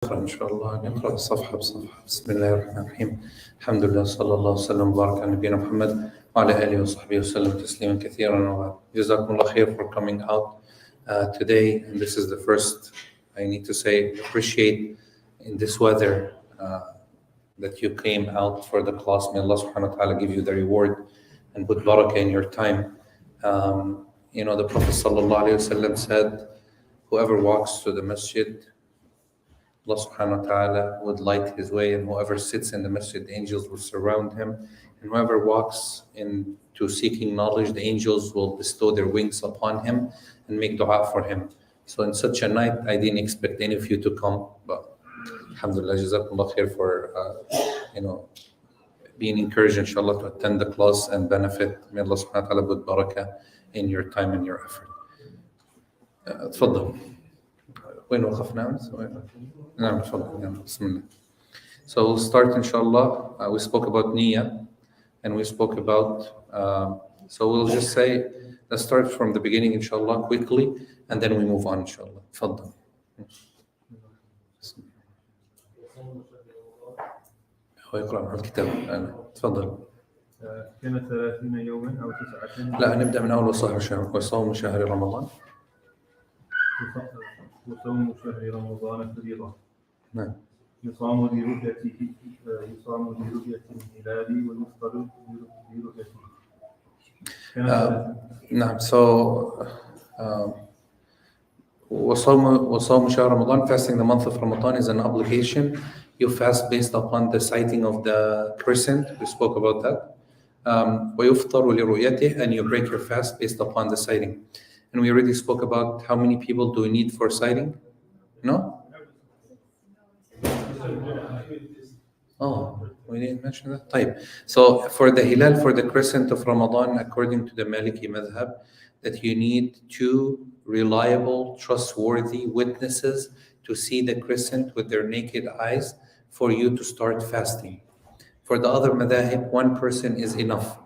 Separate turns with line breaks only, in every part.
إن شاء الله نقرأ صفحة بصفحة. بسم الله الرحمن الرحيم. الحمد لله صلى الله وسلم وبارك على نبينا محمد وعلى آله وصحبه وسلم تسليما كثيرا وبعد. جزاكم الله خير for coming out today. And this is the first, I need to say, appreciate in this weather that you came out for the class. May Allah subhanahu wa ta'ala give you the reward and put barakah in your time. The Prophet sallallahu alayhi wa sallam said, whoever walks to the masjid, Allah subhanahu wa ta'ala would light his way, and whoever sits in the masjid, the angels will surround him, and whoever walks into seeking knowledge, the angels will bestow their wings upon him and make dua for him. So in such a night, I didn't expect any of you to come, but alhamdulillah, jazakumullah khair for being encouraged inshallah to attend the class and benefit. May Allah subhanahu wa ta'ala put barakah in your time and your effort. تفضل. وين وقفنا؟ نعم تفضل. بسم الله. So we'll start inshallah. We spoke about niyyah and we spoke about so we'll just say, let's start from the beginning inshallah quickly and then we move on inshallah. تفضل. هو يقرأ من الكتاب الآن. تفضل.
كان 30 يوما أو 9.
لا نبدأ من أول وصوم شهر رمضان.
وصوم شهر رمضان فريضة.
نعم.
يصام لرؤية الهلال ويفطر لرؤيته.
نعم. So وصوم شهر رمضان, fasting the month of Ramadan is an obligation. You fast based upon the sighting of the crescent. We spoke about that. ويفطر لرؤيته, and you break your fast based upon the sighting. And we already spoke about how many people do we need for sighting? No? Oh, we didn't mention that. طيب. So for the hilal, for the crescent of Ramadan, according to the Maliki madhab, that you need 2 reliable, trustworthy witnesses to see the crescent with their naked eyes for you to start fasting. For the other madhahib, 1 person is enough.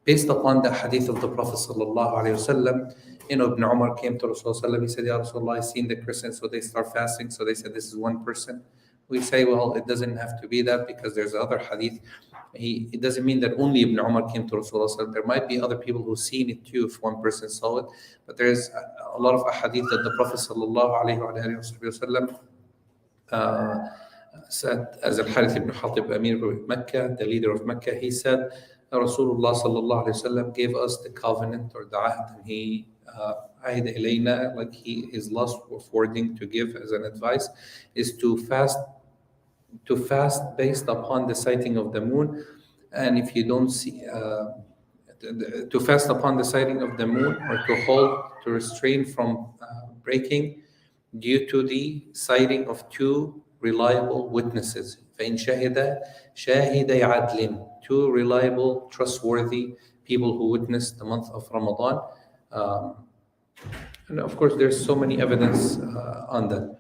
Based upon the hadith of the Prophet sallallahu alaihi wasallam, Ibn Umar came to Rasulullah. He said, Ya Rasulullah, I've seen the crescent, so they start fasting. So they said, this is 1 person. We say, well, it doesn't have to be that because there's other hadith. It doesn't mean that only Ibn Umar came to Rasulullah. There might be other people who've seen it too if 1 person saw it. But there's a lot of hadith that the Prophet sallallahu alaihi wasallam said, as Al-Harith ibn Hatib, Amir of Mecca, the leader of Mecca, he said, Rasulullah sallallahu alaihi wasallam gave us the covenant or the ahd, and he ahid ilayna, like he is last affording to give as an advice, is to fast based upon the sighting of the moon. And if you don't see to fast upon the sighting of the moon, or to restrain from breaking due to the sighting of 2 reliable witnesses. فإن شاهد عدل, 2 reliable, trustworthy people who witnessed the month of Ramadan. And of course, there's so many evidence on that.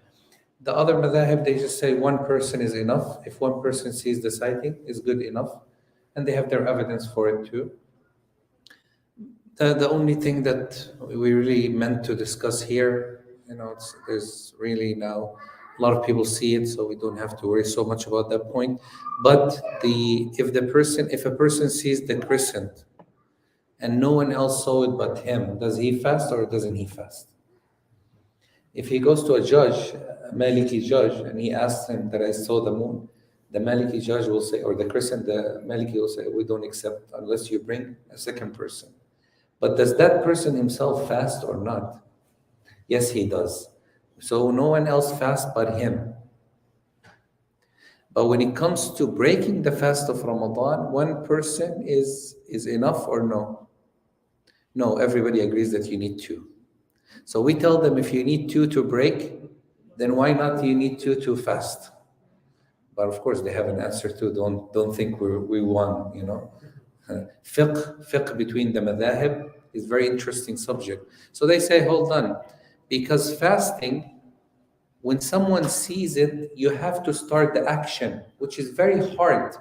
The other madhahib, they just say 1 person is enough. If 1 person sees the sighting, is good enough. And they have their evidence for it too. The only thing that we really meant to discuss here, there's really now a lot of people see it, so we don't have to worry so much about that point. But if a person sees the crescent and no one else saw it but him, does he fast or doesn't he fast? If he goes to a judge, a Maliki judge, and he asks him that I saw the moon, the Maliki judge will say, or the crescent, the Maliki will say, we don't accept unless you bring a 2nd person. But does that person himself fast or not? Yes, he does. So no one else fasts but him. But when it comes to breaking the fast of Ramadan, 1 person is enough or no? No, everybody agrees that you need 2. So we tell them, if you need 2 to break, then why not you need 2 to fast? But of course they have an answer too. Don't think we won, Fiqh between the madhahib is very interesting subject. So they say, hold on, because fasting, when someone sees it, you have to start the action, which is very hard.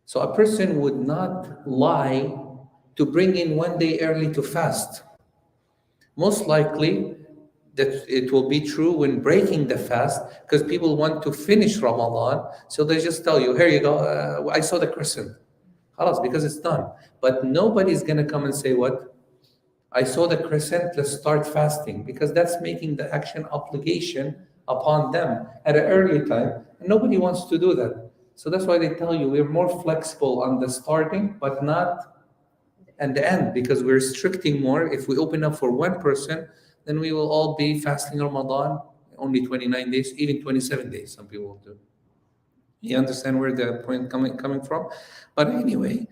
So a person would not lie to bring in 1 day early to fast. Most likely, that it will be true when breaking the fast, because people want to finish Ramadan, so they just tell you, here you go, I saw the crescent. Khalas, because it's done. But nobody's going to come and say, what? I saw the crescent, let's start fasting, because that's making the action obligation upon them at an early time. And nobody wants to do that. So that's why they tell you we're more flexible on the starting, but not at the end, because we're restricting more. If we open up for one person, then we will all be fasting Ramadan only 29 days, even 27 days, some people will do. You understand where the point coming from? But anyway,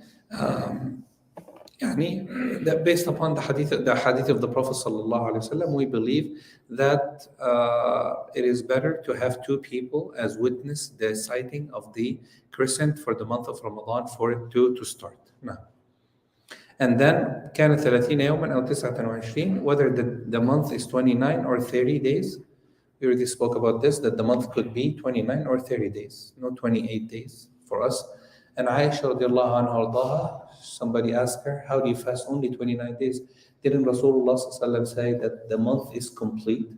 that based upon the hadith of the Prophet sallallahu alaihi wasallam, we believe that it is better to have two people as witness the sighting of the crescent for the month of Ramadan for it to start. Now, and then كان 30 يوما أو 29, whether the month is 29 or 30 days. We already spoke about this, that the month could be 29 or 30 days, not 28 days for us. And Aisha radiallahu anha, somebody asked her, how do you fast only 29 days? Didn't Rasulullah sallallahu alaihi wasallam say that the month is complete?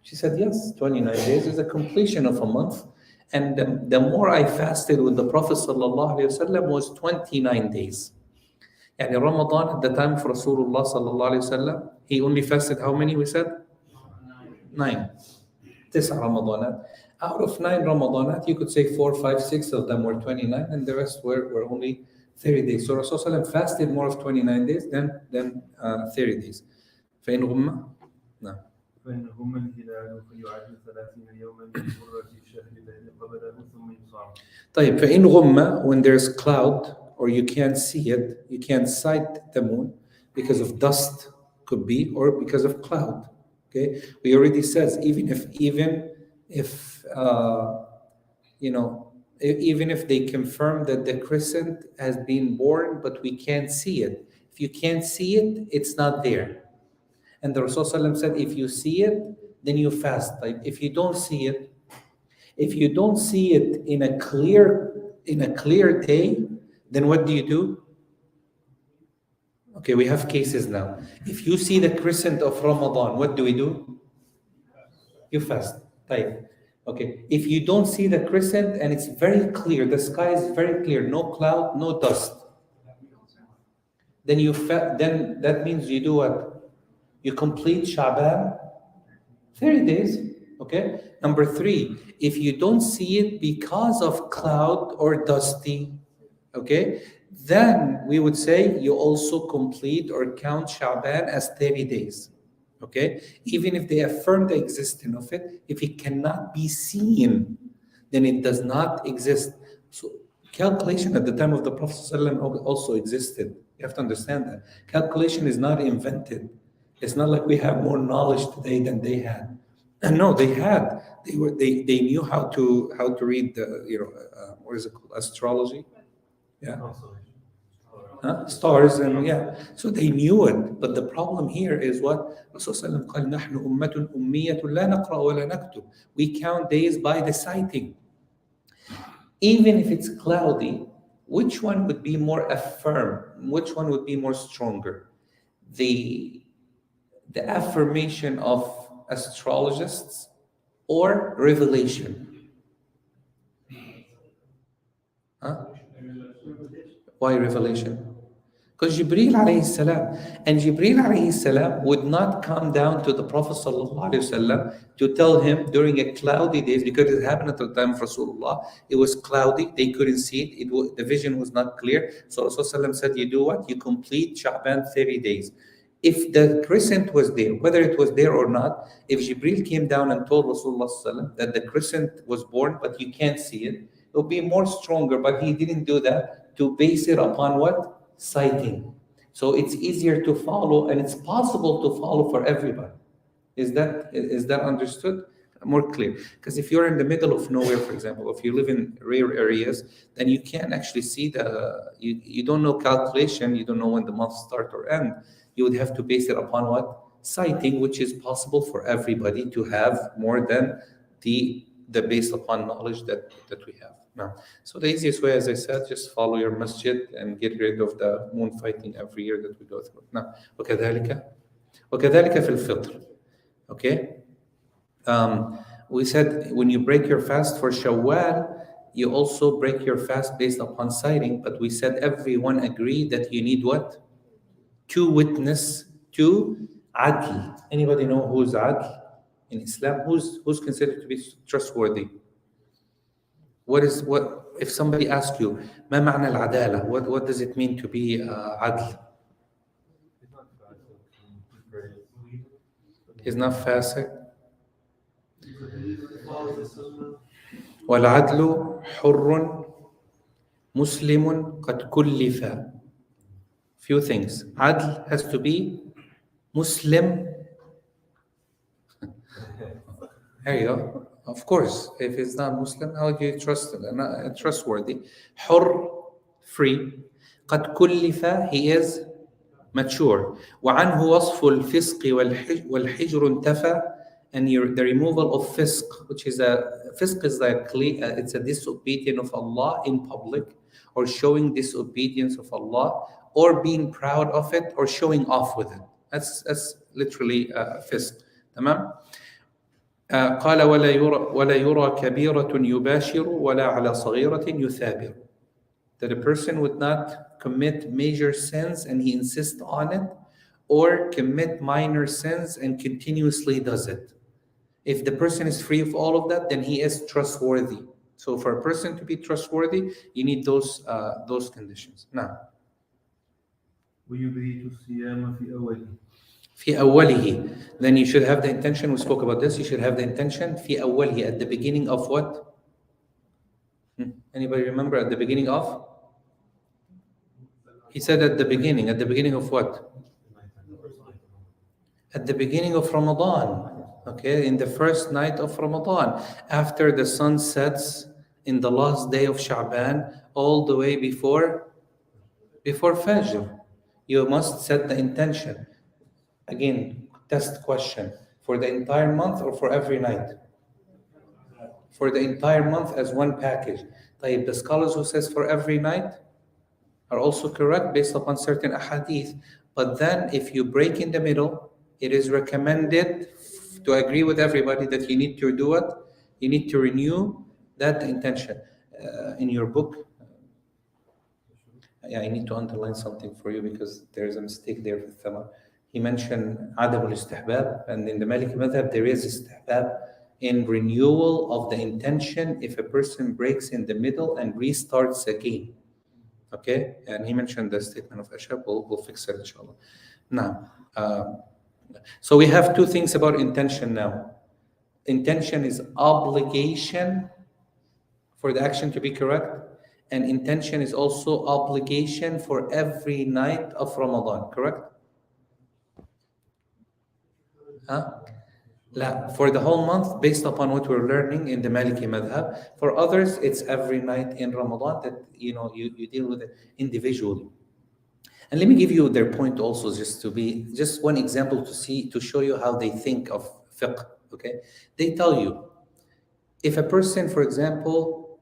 She said, yes, 29 days is a completion of a month. And the more I fasted with the Prophet sallallahu alaihi wasallam was 29 days. And Ramadan, at the time of Rasulullah sallallahu alaihi wasallam, he only fasted how many, we said? 9. 9 Ramadanat. Out of 9 Ramadanat, you could say 4, 5, 6 of them were 29, and the rest were only 30 days. So Rasulullah fasted more of 29 days than 30 days. فإن غم نعم.
فإن غم الهلال فيعد 30 يوما من غرة الشهر الذي قبله ثم يصام.
طيب فإن غم, when there's cloud or you can't see it, you can't sight the moon because of dust, could be, or because of cloud. Okay, we already said even if even if they confirm that the crescent has been born, but we can't see it. If you can't see it, it's not there. And the Rasul ﷺ said, if you see it, then you fast. Like if you don't see it in a clear day, then what do? Okay, we have cases now. If you see the crescent of Ramadan, what do? You fast. Right. Okay. If you don't see the crescent and it's very clear, the sky is very clear, no cloud, no dust, then then that means you do what? You complete Sha'ban 30 days. Okay. Number 3, if you don't see it because of cloud or dusty, okay, then we would say you also complete or count Sha'ban as 30 days. Okay, even if they affirm the existence of it, if it cannot be seen, then it does not exist. So calculation at the time of the Prophet ﷺ also existed. You have to understand that. Calculation is not invented. It's not like we have more knowledge today than they had. And no, they had. They knew how to read the what is it called? Astrology. Yeah. Stars and so they knew it, but the problem here is what Rasulullah قال نحن أمة أمية لا نقرأ ولا نكتب. We count days by the sighting. Even if it's cloudy, which one would be more affirm? Which one would be more stronger? The affirmation of astrologists or revelation? Why revelation? Because Jibreel alayhi salam, and Jibreel alayhi salam would not come down to the Prophet sallallahu alayhi wasallam to tell him during a cloudy days, because it happened at the time of Rasulullah. It was cloudy, they couldn't see it, the vision was not clear. So Rasulullah said, you do what? You complete Sha'ban 30 days. If the crescent was there, whether it was there or not, if Jibreel came down and told Rasulullah sallallahu alayhi wasallam that the crescent was born, but you can't see it, it would be more stronger, but he didn't do that to base it upon what? Sighting. So it's easier to follow, and it's possible to follow for everybody. Is that understood? More clear. Because if you're in the middle of nowhere, for example, if you live in rare areas, then you can't actually see you don't know calculation, you don't know when the month start or end. You would have to base it upon what? Sighting, which is possible for everybody to have more than the based upon knowledge that we have. Now, so the easiest way, as I said, just follow your masjid and get rid of the moon fighting every year that we go through. Now, وكذلك في الفطر. Okay? We said when you break your fast for Shawwal, you also break your fast based upon sighting, but we said everyone agreed that you need what? Two witness, two adl. Anybody know who's adl in Islam? Who's considered to be trustworthy? What if somebody asks you, ما معنى العدالة? What does it mean to be adl? He's not fasik. والعدل حر مسلم قد كلف. Few things. Adl has to be Muslim. There you go. Of course, if it's not Muslim, how do you trust him? Not trustworthy. حر, free. قد كلف, he is mature. وعنه وصف الفسق والحجر انتفى. And the removal of fisq, which is fisq is like it's a disobedience of Allah in public, or showing disobedience of Allah, or being proud of it, or showing off with it. That's literally fisq. تمام. قال ولا يرى كبيرة يباشر ولا على صغيرة يثابر. That a person would not commit major sins and he insists on it, or commit minor sins and continuously does it. If the person is free of all of that, then he is trustworthy. So for a person to be trustworthy, you need those conditions. Now,
ويبيت الصيام في أوله.
في أوله. Then you should have the intention. We spoke about this. You should have the intention في أوله, at the beginning of what? Anybody remember at the beginning of? He said at the beginning. At the beginning of what? At the beginning of Ramadan. Okay, in the first night of Ramadan, after the sun sets in the last day of Sha'ban, all the way before Fajr, you must set the intention. Again, test question: for the entire month or for every night? For the entire month as one package. طيب, the scholars who says for every night are also correct based upon certain ahadith. But then, if you break in the middle, it is recommended to agree with everybody that you need to do what? You need to renew that intention. In your book, I need to underline something for you because there is a mistake there with Thama. He mentioned Adam al-Istihbab, and in the Maliki madhab there is Istihbab in renewal of the intention if a person breaks in the middle and restarts again. Okay? And he mentioned the statement of Ashab. We'll fix it, inshallah. Now, so we have two things about intention now. Intention is obligation for the action to be correct, and intention is also obligation for every night of Ramadan, correct? For the whole month, based upon what we're learning in the Maliki madhab. For others, it's every night in Ramadan that you deal with it individually. And let me give you their point also, just one example to show you how they think of fiqh. Okay, they tell you if a person, for example,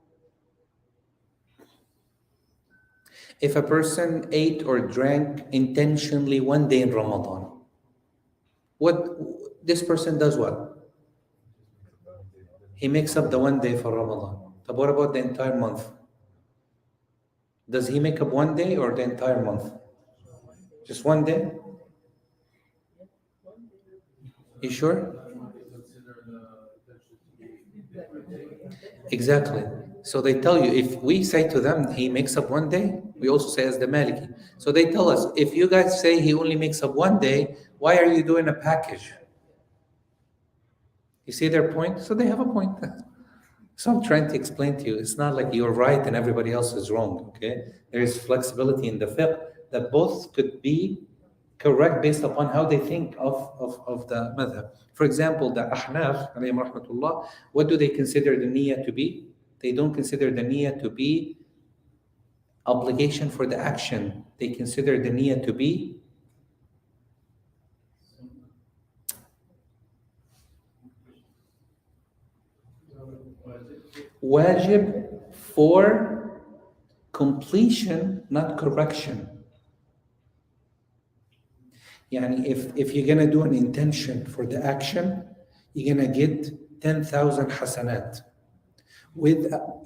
if a person ate or drank intentionally one day in Ramadan, what this person does what? He makes up the one day for Ramadan. But what about the entire month? Does he make up one day or the entire month? Just one day? You sure? Exactly. So they tell you, if we say to them he makes up one day, we also say as the Maliki. So they tell us, if you guys say he only makes up one day, why are you doing a package? You see their point? So they have a point. So I'm trying to explain to you, it's not like you're right and everybody else is wrong, okay? There is flexibility in the fiqh that both could be correct based upon how they think of the madhab. For example, the Ahnaf, alayhim rahmatullah, what do they consider the niyyah to be? They don't consider the niyyah to be obligation for the action. They consider the niyyah to be wajib for completion, not correction. Yani if you're going to do an intention for the action, you're gonna get 10,000 hasanat.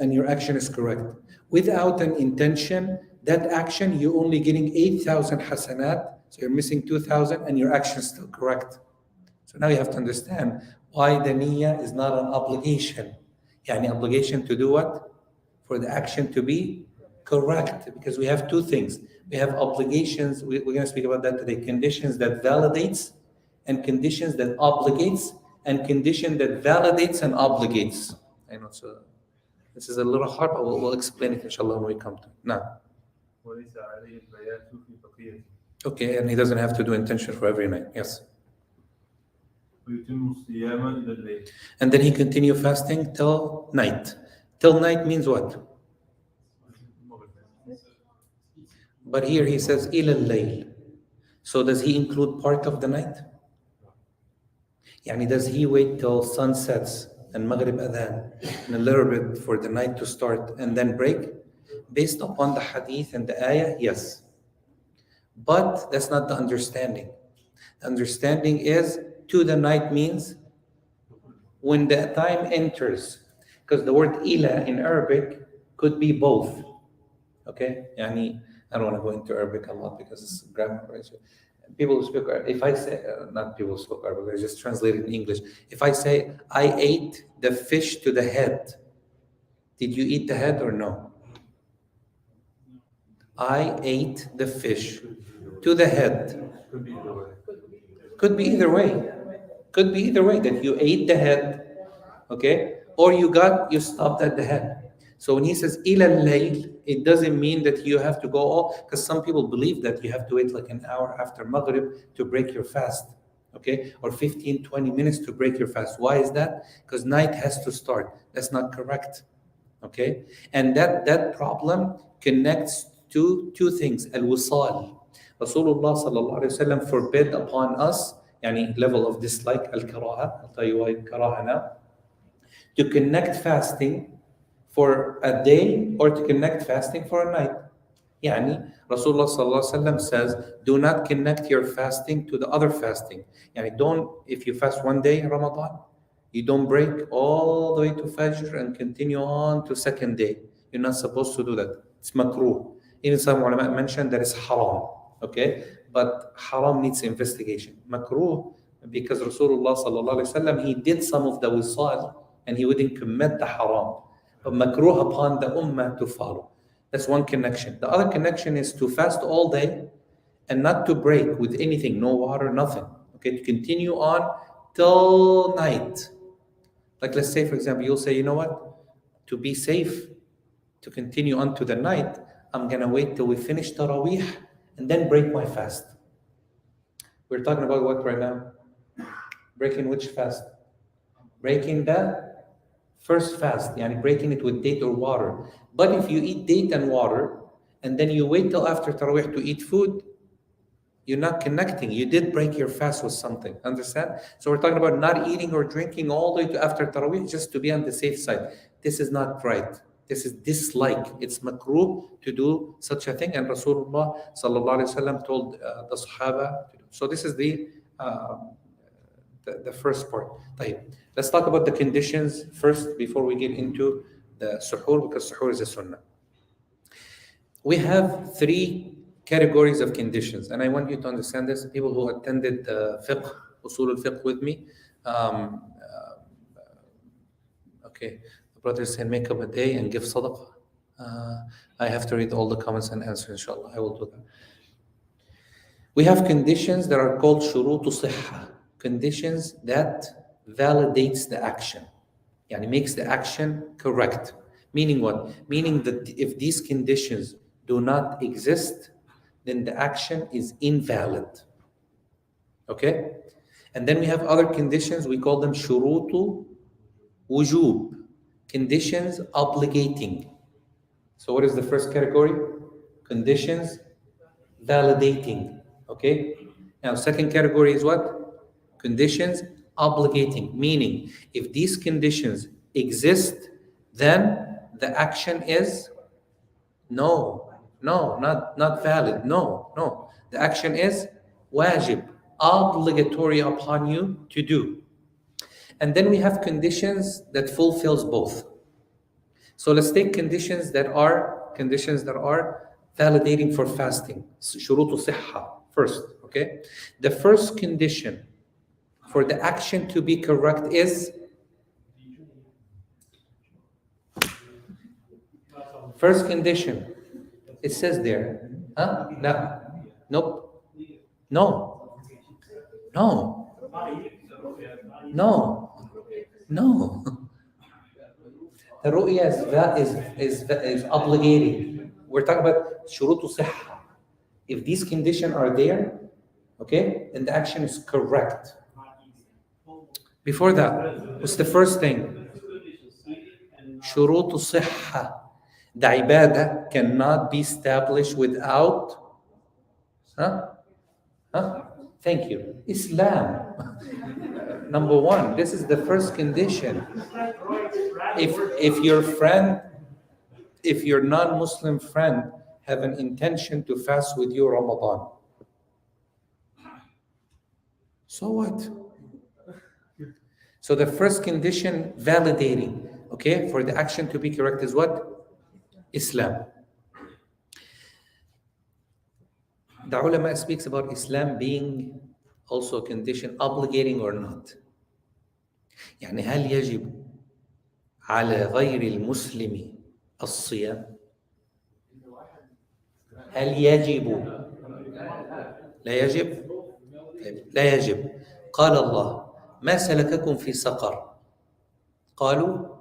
And your action is correct. Without an intention, that action you're only getting 8,000 hasanat, so you're missing 2,000, and your action is still correct. So now you have to understand why the niyyah is not an obligation. Yani obligation to do what? For the action to be correct. Because we have two things. We have obligations, we're going to speak about that today, conditions that validates and conditions that obligates and condition that validates and obligates. I know, so this is a little hard, but we'll explain it inshallah when we come to it. Now.
وليس عليه البيات في بقيته.
Okay, and he doesn't have to do intention for every night. Yes.
ويتم الصيام إلى الليل.
And then he continue fasting till night. Till night means what? But here he says إلى الليل. So does he include part of the night? Yani does he wait till sun sets and Maghrib Adhan and a little bit for the night to start and then break? Based upon the hadith and the ayah, yes. But that's not the understanding. The understanding is to the night means when the time enters. Because the word ila in Arabic could be both. Okay? Yani, I don't want to go into Arabic a lot because it's grammar. Right? People who speak Arabic, if I say, not people who speak Arabic, I just translate it in English. If I say, I ate the fish to the head, did you eat the head or no? I ate the fish to the head. Could be either way. Could be either way that you ate the head, okay? Or you stopped at the head. So when he says ila al-layl, it doesn't mean that you have to go all, because some people believe that you have to wait like an hour after Maghrib to break your fast, okay? Or 15, 20 minutes to break your fast. Why is that? Because night has to start. That's not correct, okay? And that problem connects to two things. Al-wisal. Rasulullah sallallahu alayhi wa sallam forbid upon us, yani level of dislike, al-karaha, I'll tell you why karaha now, to connect fasting for a day or to connect fasting for a night. Yani Rasulullah sallallahu alayhi wa sallam says, do not connect your fasting to the other fasting. Yani don't, if you fast one day in Ramadan, you don't break all the way to Fajr and continue on to second day. You're not supposed to do that. It's makruh. Even some ulama mentioned that it's haram. Okay, but haram needs investigation. Makruh, because Rasulullah sallallahu alaihi wasallam, he did some of the wisal and he wouldn't commit the haram. But makruh upon the ummah to follow. That's one connection. The other connection is to fast all day and not to break with anything, no water, nothing. Okay, to continue on till night. Like let's say, for example, you'll say, you know what? To be safe, to continue on to the night, I'm gonna wait till we finish Taraweeh and then break my fast. We're talking about what right now? Breaking which fast? Breaking the first fast, yani breaking it with date or water. But if you eat date and water, and then you wait till after Taraweeh to eat food, you're not connecting. You did break your fast with something. Understand? So we're talking about not eating or drinking all the way to after Taraweeh just to be on the safe side. This is not right. This is dislike. It's makruh to do such a thing. And Rasulullah sallallahu alaihi wasallam told the Sahaba to do. So this is the first part. Let's talk about the conditions first before we get into the suhoor, because suhoor is a sunnah. We have three categories of conditions, and I want you to understand this. People who attended fiqh, usul al-fiqh with me, okay, the brother said make up a day and give sadaqah. I have to read all the comments and answer, inshallah. I will do that. We have conditions that are called shurutu sihha, conditions that validates the action, yani makes the action correct. Meaning what? Meaning that if these conditions do not exist, then the action is invalid. Okay? And then we have other conditions, we call them shurutu wujub, conditions obligating. So what is the first category? Conditions validating. Okay? Now second category is what? Conditions obligating, meaning if these conditions exist, then the action is not valid. No. The action is wajib, obligatory upon you to do. And then we have conditions that fulfills both. So let's take conditions that are validating for fasting. شروط صحة first, okay? The first condition for the action to be correct is first condition. It says there. Huh? No. Nope. No. No. No. No. The ru'ya is obligating. We're talking about shurutu sihha. If these conditions are there, okay, then the action is correct. Before that, what's the first thing? Shurutu sihha. The ibadah cannot be established without, Thank you. Islam. Number one, this is the first condition. If your non-Muslim friend have an intention to fast with you Ramadan, so what? So the first condition validating, okay, for the action to be correct is what? Islam. The ulama speaks about Islam being also a condition obligating or not. يعني هل يجب على غير المسلم الصيام؟ هل يجب؟ لا يجب؟ لا يجب. قال الله: ما سلككم في سقر؟ قالوا: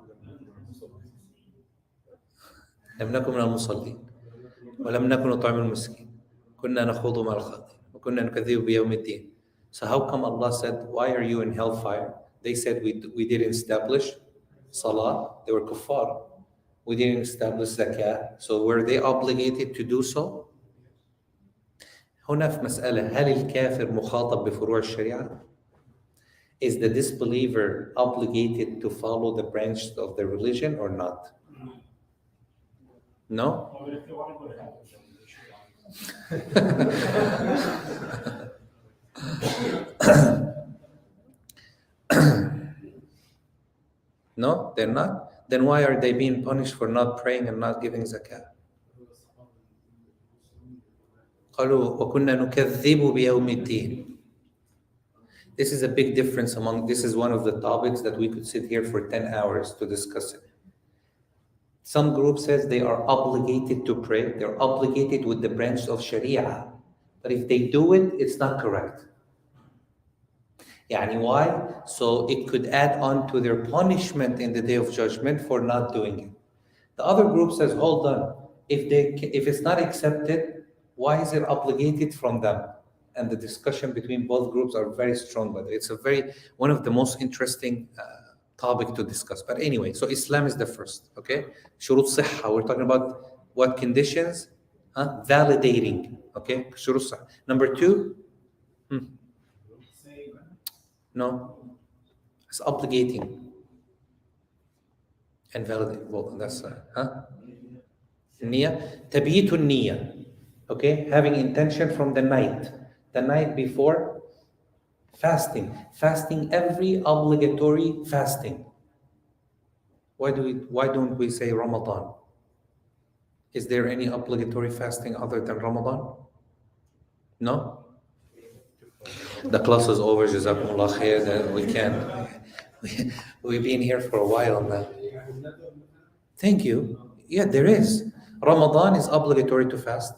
لم نكن من المصلين ولم نكن نطعم المسكين كنا نخوض مع الخائضين وكنا نكذب بيوم الدين. So how come Allah said, why are you in hellfire? They said we didn't establish salah. They were kuffar. We didn't establish zakah. So were they obligated to do so? هنا في مسألة: هل الكافر مخاطب بفروع الشريعة؟ Is the disbeliever obligated to follow the branch of the religion or not? No? No, they're not. Then why are they being punished for not praying and not giving zakah? قالوا وكنا نكذب بيوم الدين. This is a big difference this is one of the topics that we could sit here for 10 hours to discuss it. Some group says they are obligated to pray. They're obligated with the branch of Sharia. But if they do it, it's not correct. Yani why? So it could add on to their punishment in the Day of Judgment for not doing it. The other group says, hold on. If it's not accepted, why is it obligated from them? And the discussion between both groups are very strong. But it's one of the most interesting topic to discuss. But anyway, so Islam is the first, okay? Shurut Sihha, we're talking about what conditions? Validating, okay? Shurut Sihha. Number two? No. It's obligating and validating. Well, that's, Niyya. Tabitun niyya, okay? Having intention from the night before. Fasting every obligatory fasting. Why don't we say Ramadan? Is there any obligatory fasting other than Ramadan? No? The class is over, Jazakumullah khair, then we can't. We've been here for a while now. Thank you. Yeah, there is. Ramadan is obligatory to fast.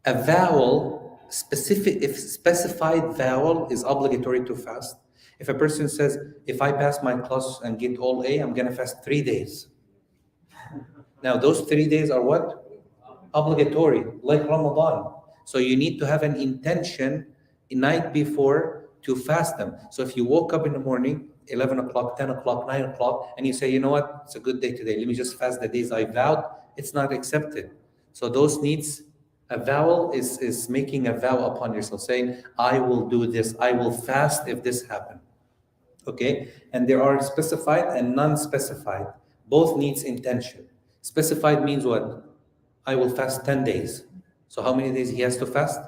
A vowel, specified vowel is obligatory to fast. If a person says, if I pass my class and get all A, I'm going to fast 3 days. Now, those 3 days are what? Obligatory, like Ramadan. So you need to have an intention the night before to fast them. So if you woke up in the morning, 11 o'clock, 10 o'clock, 9 o'clock, and you say, you know what, it's a good day today, let me just fast the days I vowed, it's not accepted. So those needs, a vowel is making a vow upon yourself, saying, I will do this, I will fast if this happens. Okay? And there are specified and non-specified. Both needs intention. Specified means what? I will fast 10 days. So how many days he has to fast?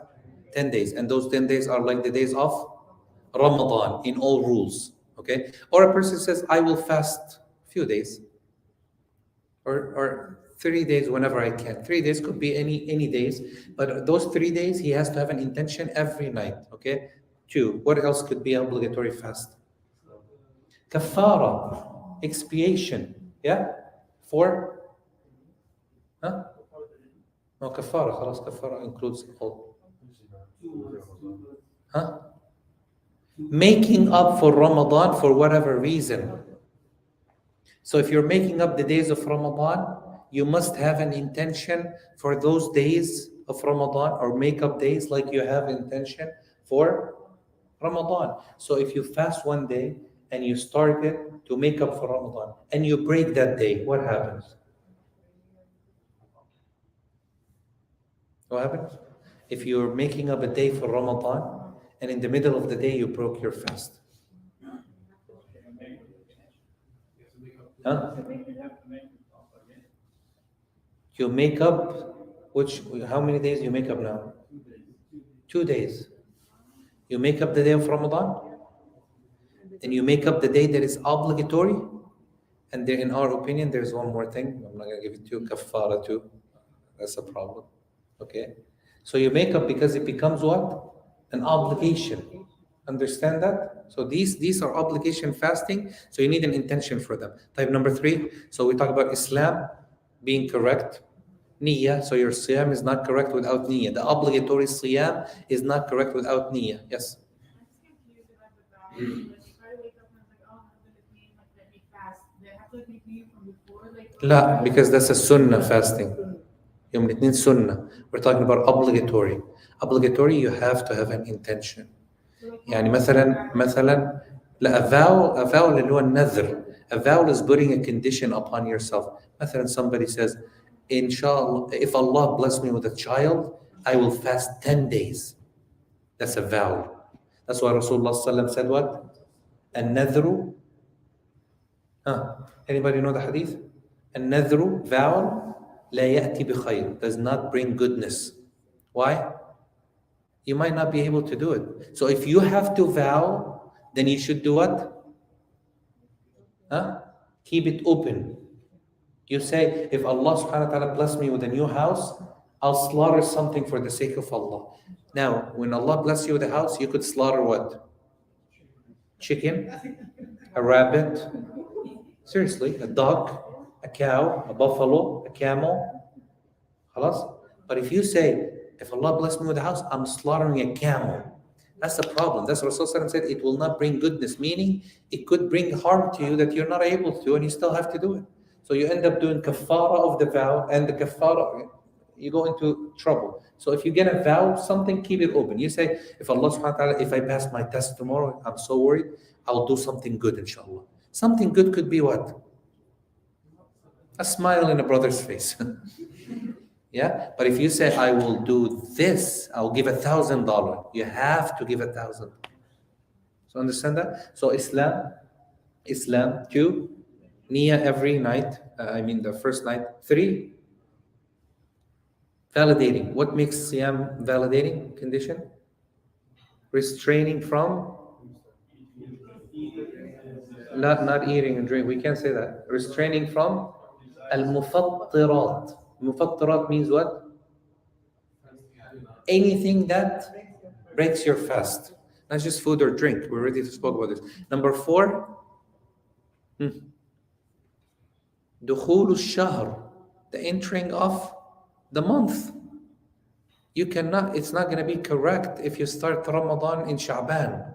10 days. And those 10 days are like the days of Ramadan in all rules. Okay? Or a person says, I will fast a few days, or 3 days whenever I can. 3 days could be any days, but those 3 days he has to have an intention every night. Okay? 2. What else could be obligatory fast? Kafara, expiation. Yeah? 4. Huh? No, kafara. خلاص, kafara includes all. Huh? Making up for Ramadan for whatever reason. So if you're making up the days of Ramadan, you must have an intention for those days of Ramadan, or make up days like you have intention for Ramadan. So if you fast one day and you start it to make up for Ramadan and you break that day, what happens? What happens? If you're making up a day for Ramadan and in the middle of the day you broke your fast. Huh? You make up, how many days you make up now? 2 days. You make up the day of Ramadan, then you make up the day that is obligatory, and there, in our opinion, there's one more thing. I'm not going to give it to you, kafara too. That's a problem. Okay? So you make up because it becomes what? An obligation. Understand that? So these are obligation fasting, so you need an intention for them. Type number 3. So we talk about Islam being correct. Niyyah, so your siyam is not correct without niyyah. The obligatory siyam is not correct without niyyah. Yes? لا, because that's a sunnah fasting. يوم الاثنين sunnah. We're talking about obligatory. Obligatory, you have to have an intention. يعني مثلا لا, a vow اللي هو النذر. A vow is putting a condition upon yourself. مثلا somebody says, inshallah, if Allah bless me with a child, I will fast 10 days. That's a vow. That's why Rasulullah ﷺ said what? النذر. Anybody know the hadith? النذر, vow, لا يأتي بخير, does not bring goodness. Why? You might not be able to do it. So if you have to vow, then you should do what? Keep it open. You say, if Allah subhanahu wa ta'ala bless me with a new house, I'll slaughter something for the sake of Allah. Now, when Allah bless you with a house, you could slaughter what? Chicken, a rabbit, seriously, a dog, a cow, a buffalo, a camel. خلاص? But if you say, if Allah bless me with a house, I'm slaughtering a camel. That's the problem. That's what Rasulullah said, it will not bring goodness, meaning it could bring harm to you that you're not able to, and you still have to do it. So you end up doing kafara of the vow, and the kafara, you go into trouble. So if you get a vow, something, keep it open. You say, if Allah subhanahu wa ta'ala, if I pass my test tomorrow, I'm so worried, I'll do something good, inshallah. Something good could be what? A smile in a brother's face. Yeah, but if you say, I will do this, I'll give $1,000, you have to give $1,000. So understand that? So Islam, 2, niyyah every night, the first night. 3, validating. What makes siyam validating condition? Restraining from? Not eating and drink. We can't say that. Restraining from al-mufattirat. Mufattirat means what? Anything that breaks your fast. Not just food or drink. We already spoke about this. Number 4, dukhul al-shahr, the entering of the month. You cannot, it's not going to be correct if you start Ramadan in Sha'ban.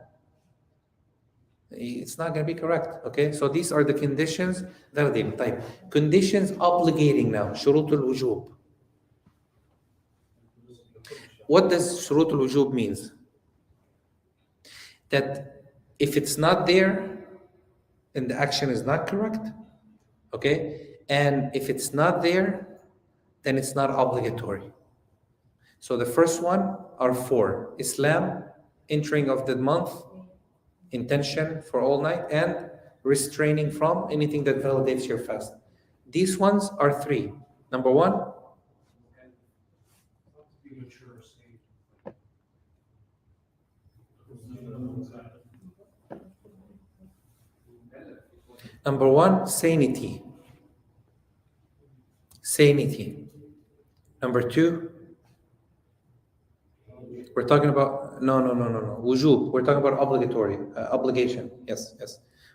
It's not going to be correct. Okay, so these are the conditions that are the type. Conditions obligating now. Shurutul wujub. What does shurutul wujub means? That if it's not there, then the action is not correct. Okay, and if it's not there, then it's not obligatory. So the first one are 4: Islam, entering of the month, intention for all night, and restraining from anything that validates your fast. These ones are 3. Number 1, Number one, sanity. Sanity. Number two, we're talking about, no. Wujub. We're talking about obligatory, obligation. Yes.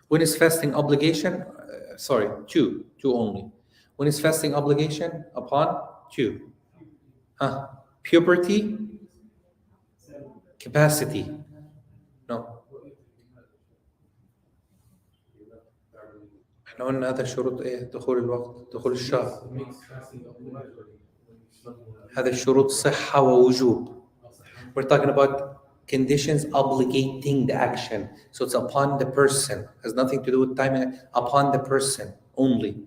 When is fasting obligation? Sorry, two only. When is fasting obligation? Upon two. Puberty, capacity. No. احنا قلنا هذا الشروط ايه؟ دخول الوقت، دخول الشهر. هذا الشروط صحة ووجوب. We're talking about conditions obligating the action. So it's upon the person. It has nothing to do with timing. Upon the person only.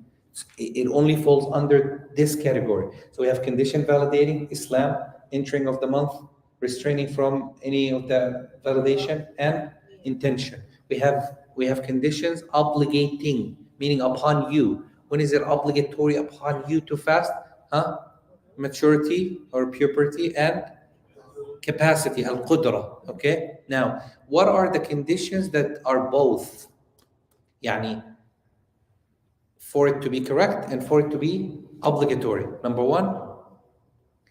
It only falls under this category. So we have condition validating, Islam, entering of the month, restraining from any of the validation, and intention. We have conditions obligating, meaning upon you. When is it obligatory upon you to fast? Maturity or puberty and capacity, al-qudra. Okay? Now, what are the conditions that are both? Yani, for it to be correct and for it to be obligatory. Number one,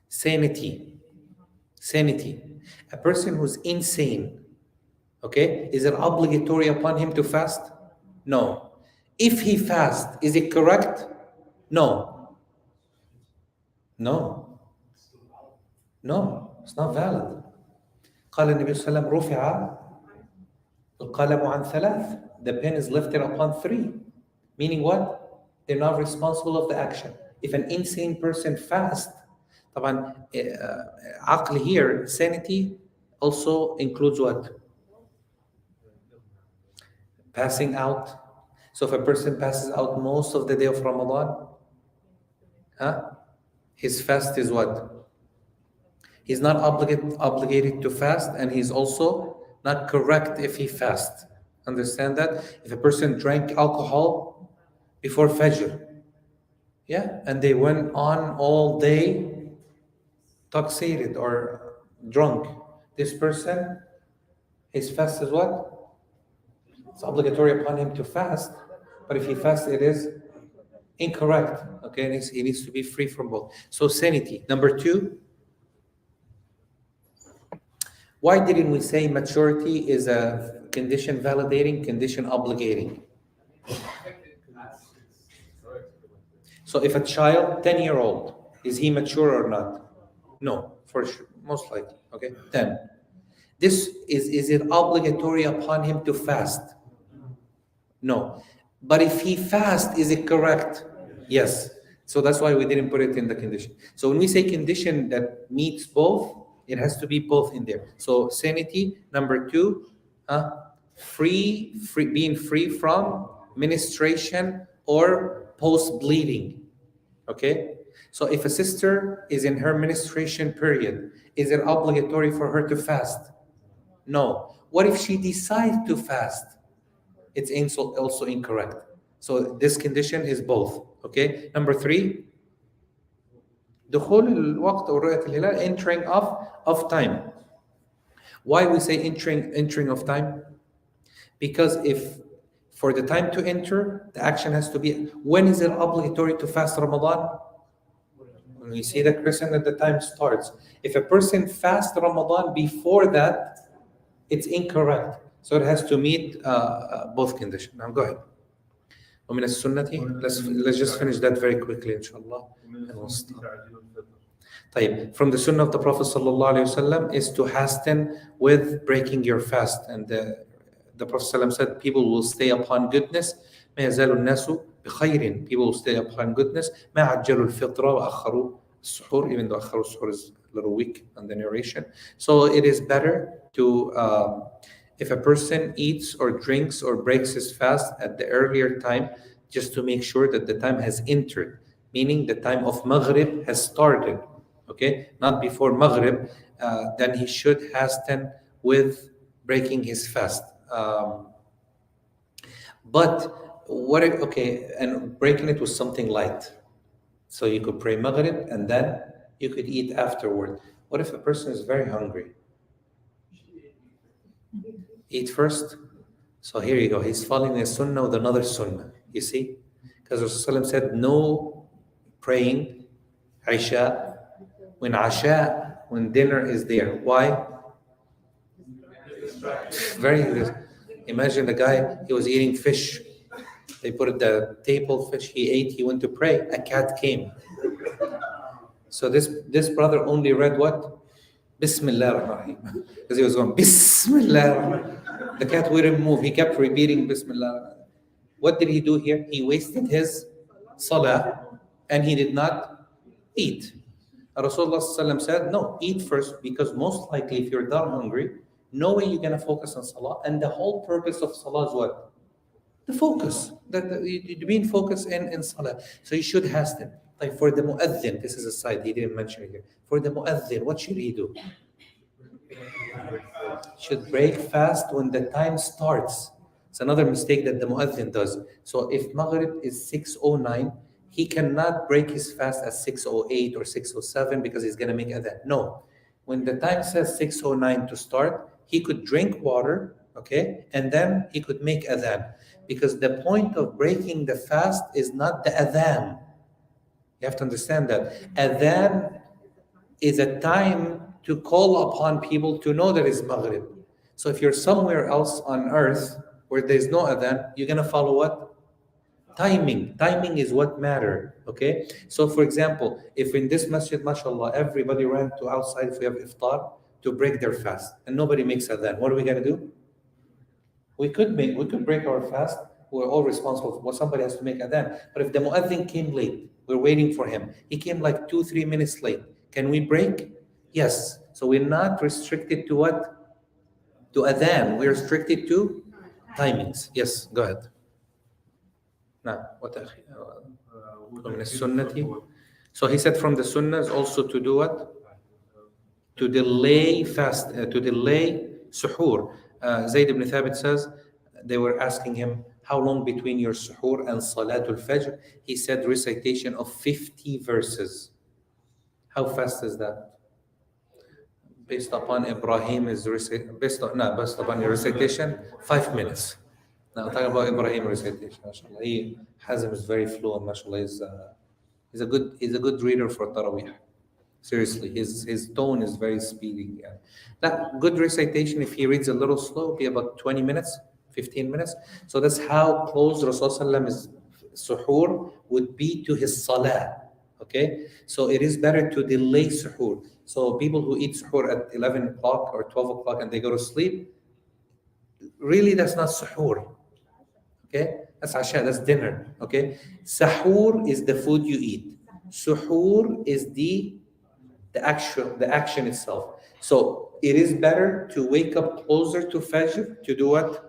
sanity. Sanity. A person who's insane, okay, is it obligatory upon him to fast? No. If he fasts, is it correct? No. It's not valid. قال النبي صلى الله عليه وسلم رفع القلم عن ثلاث. The pen is lifted upon three. Meaning what? They're not responsible of the action. If an insane person fasts, طبعا عقل here, sanity also includes what? Passing out. So if a person passes out most of the day of Ramadan, his fast is what? He's not obligated to fast, and he's also not correct if he fasts. Understand that? If a person drank alcohol before Fajr, and they went on all day intoxicated or drunk, this person, his fast is what? It's obligatory upon him to fast, but if he fasts, it is incorrect. Okay, and he needs to be free from both. So sanity. Number two, why didn't we say maturity is a condition validating, condition obligating? So if a child, 10-year-old, is he mature or not? No, for sure, most likely. Okay, 10. Is it obligatory upon him to fast? No. But if he fasts, is it correct? Yes. So that's why we didn't put it in the condition. So when we say condition that meets both, it has to be both in there. So sanity, number two, being free from menstruation or post-bleeding. Okay? So if a sister is in her menstruation period, is it obligatory for her to fast? No. What if she decides to fast? It's also incorrect. So this condition is both. Okay? Number three, دخول الوقت or رؤية الهلال, entering of time. Why we say entering of time? Because if for the time to enter, the action has to be, when is it obligatory to fast Ramadan? When we see the crescent at the time starts. If a person fasts Ramadan before that, it's incorrect. So it has to meet both conditions. Now go ahead. ومن السنة, let's just finish that very quickly inshallah, and we'll stop. طيب, from the sunnah of the Prophet sallallahu alaihi wasallam is to hasten with breaking your fast, and the Prophet sallam said people will stay upon goodness. ما يزال الناس بخير. People will stay upon goodness. ما عجلوا الفطرة وأخروا السحور, even though أخروا السحور is a little weak on the narration. So it is better to if a person eats or drinks or breaks his fast at the earlier time, just to make sure that the time has entered, meaning the time of Maghrib has started, okay? Not before Maghrib, then he should hasten with breaking his fast. But what if, okay, and breaking it was something light. So you could pray Maghrib and then you could eat afterward. What if a person is very hungry? Eat first. So here you go. He's following a sunnah with another sunnah. You see? Because Rasulullah said no praying Isha when Asha, when dinner is there. Why? Very. Imagine the guy, he was eating fish. They put the table fish, he ate, he went to pray. A cat came. So this brother only read what? Bismillah ar-Rahim. Because he was going, Bismillah. The cat wouldn't move. He kept repeating Bismillah. What did he do here? He wasted his salah and he did not eat. Rasulullah ﷺ said, no, eat first, because most likely if you're that hungry, no way you're going to focus on salah. And the whole purpose of salah is what? The focus. The main focus in salah. So you should hasten. Like for the mu'adhin, this is a side, he didn't mention it here. For the mu'adhin, what should he do? Should break fast when the time starts. It's another mistake that the mu'adhin does. So if Maghrib is 6:09, he cannot break his fast at 6:08 or 6:07 because he's going to make adhan. No. When the time says 6:09 to start, he could drink water, okay, and then he could make adhan. Because the point of breaking the fast is not the adhan. You have to understand that. Adhan is a time to call upon people to know that it's Maghrib. So if you're somewhere else on earth where there's no adhan, you're going to follow what? Timing. Timing is what matter. Okay? So for example, if in this masjid, mashallah, everybody ran to outside if we have iftar to break their fast and nobody makes adhan, what are we going to do? We could break our fast. We're all responsible for somebody has to make adhan. But if the mu'adhin came late, we're waiting for him. He came like 2-3 minutes late. Can we break? Yes. So we're not restricted to what? To adhan. We're restricted to timings. Yes, go ahead. Now, what? From the sunnati. So he said from the sunnah is also to do what? To delay fast, to delay suhoor. Zayd ibn Thabit says, they were asking him, how long between your suhoor and Salatul Fajr? He said recitation of 50 verses. How fast is that? Based upon Ibrahim's based upon your recitation, 5 minutes. Now talking about Ibrahim recitation, mashallah. Hazm is very fluent, mashallah. He's a good reader for Taraweeh. Seriously, his tone is very speedy. Yeah. That good recitation, if he reads a little slow, be about 20 minutes, 15 minutes. So that's how close Rasulullah suhoor would be to his salah. Okay? So it is better to delay suhoor. So people who eat suhoor at 11 o'clock or 12 o'clock and they go to sleep, really that's not suhoor. Okay? That's asha, that's dinner. Okay? Sahur is the food you eat. Suhoor is the action itself. So it is better to wake up closer to Fajr to do what?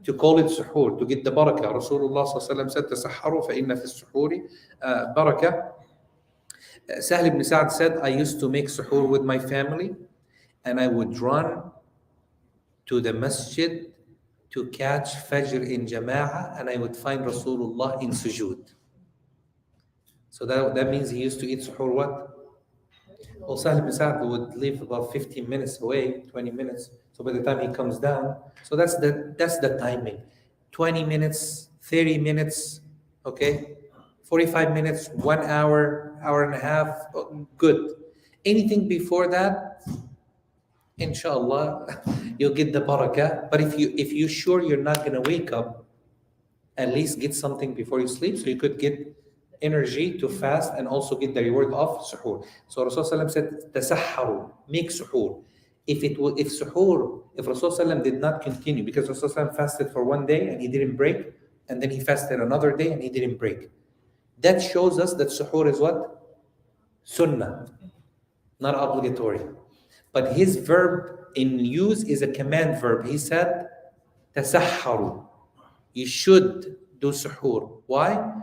To call it suhoor, to get the barakah. Rasulullah said, تَسَحَّرُوا فَإِنَّ فِي السُّحُورِ barakah. Sahl ibn Sa'd said, I used to make suhoor with my family and I would run to the masjid to catch Fajr in Jama'ah and I would find Rasulullah in sujood. So that means he used to eat suhoor what? Well, Sahl ibn Sa'd would live about 15 minutes away, 20 minutes. So by the time he comes down, so that's the timing. 20 minutes, 30 minutes, okay? 45 minutes, 1 hour, hour and a half, good. Anything before that, inshallah, you'll get the barakah. But if you're sure you're not gonna wake up, at least get something before you sleep so you could get energy to fast and also get the reward of suhoor. So Rasulullah said, tasahharu, make suhoor. If Rasulullah did not continue, because Rasulullah fasted for 1 day and he didn't break, and then he fasted another day and he didn't break. That shows us that suhoor is what? Sunnah, not obligatory. But his verb in use is a command verb. He said, tasahharu. You should do suhoor. Why?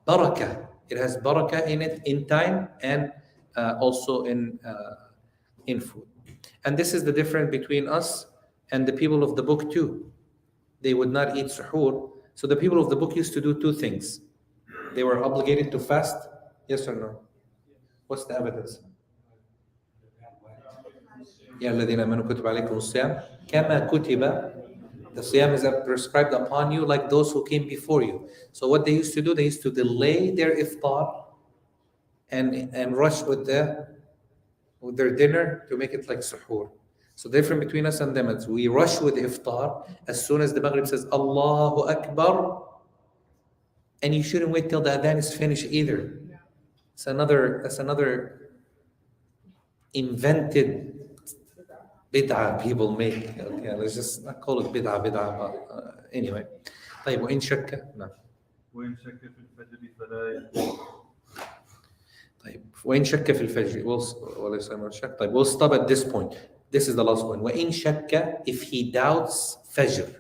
Barakah. It has barakah in it, in time and also in food. And this is the difference between us and the people of the book too. They would not eat suhoor. So the people of the book used to do 2 things. They were obligated to fast. Yes or no? What's the evidence? يا الذين آمنوا كتب عليكم الصيام كما كتب The siyam is prescribed upon you like those who came before you. So what they used to do, they used to delay their iftar and rush with their dinner to make it like suhoor. So different between us and them is we rush with iftar as soon as the Maghrib says Allahu Akbar, and you shouldn't wait till the adhan is finished either. That's another invented bid'ah people make. Okay, let's just not call it bid'ah, but anyway. طيب وإن شك نعم.
وإن شك في الفجر فلا
طيب وإن شك في الفجر وليس أمر شك. طيب we'll stop at this point. This is the last one. وإن شك, if he doubts fajr.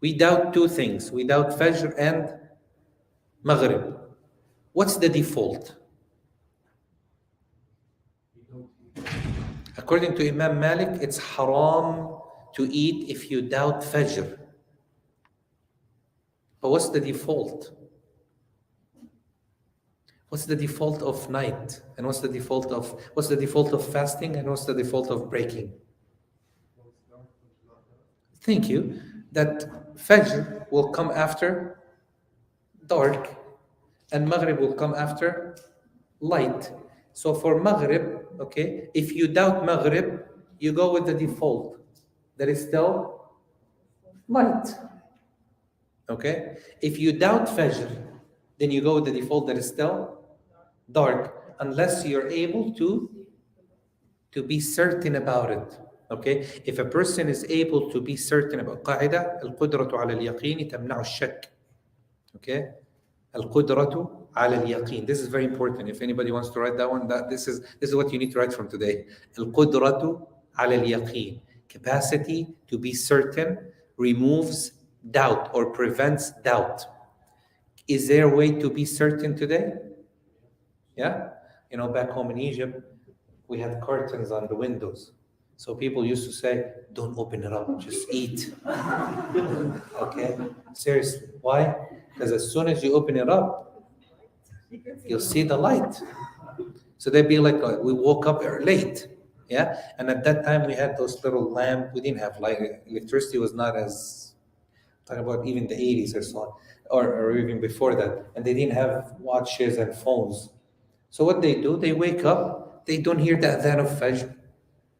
We doubt two things. We doubt fajr and maghrib. What's the default? According to Imam Malik, it's haram to eat if you doubt fajr. But what's the default? What's the default of night? And what's the default of fasting? And what's the default of breaking? Thank you. That fajr will come after dark and maghrib will come after light. So for maghrib, okay, if you doubt maghrib, you go with the default that is still light. Okay? If you doubt fajr, then you go with the default that is still dark, unless you're able to be certain about it. Okay? If a person is able to be certain about قاعدة القدرة على اليقين تمنع الشك. Okay? القدرة على اليقين. This is very important. If anybody wants to write that one, this is what you need to write from today. القدرة على اليقين. Capacity to be certain removes doubt or prevents doubt. Is there a way to be certain today? Yeah? You know, back home in Egypt, we had curtains on the windows. So people used to say, don't open it up, just eat. Okay? Seriously. Why? Because as soon as you open it up, you'll see the light. So they'd be like, we woke up late. Yeah? And at that time, we had those little lamps. We didn't have light. Electricity was not as, talking about even the 80s or so on, or even before that. And they didn't have watches and phones. So what they do, they wake up, they don't hear the adhan of Fajr.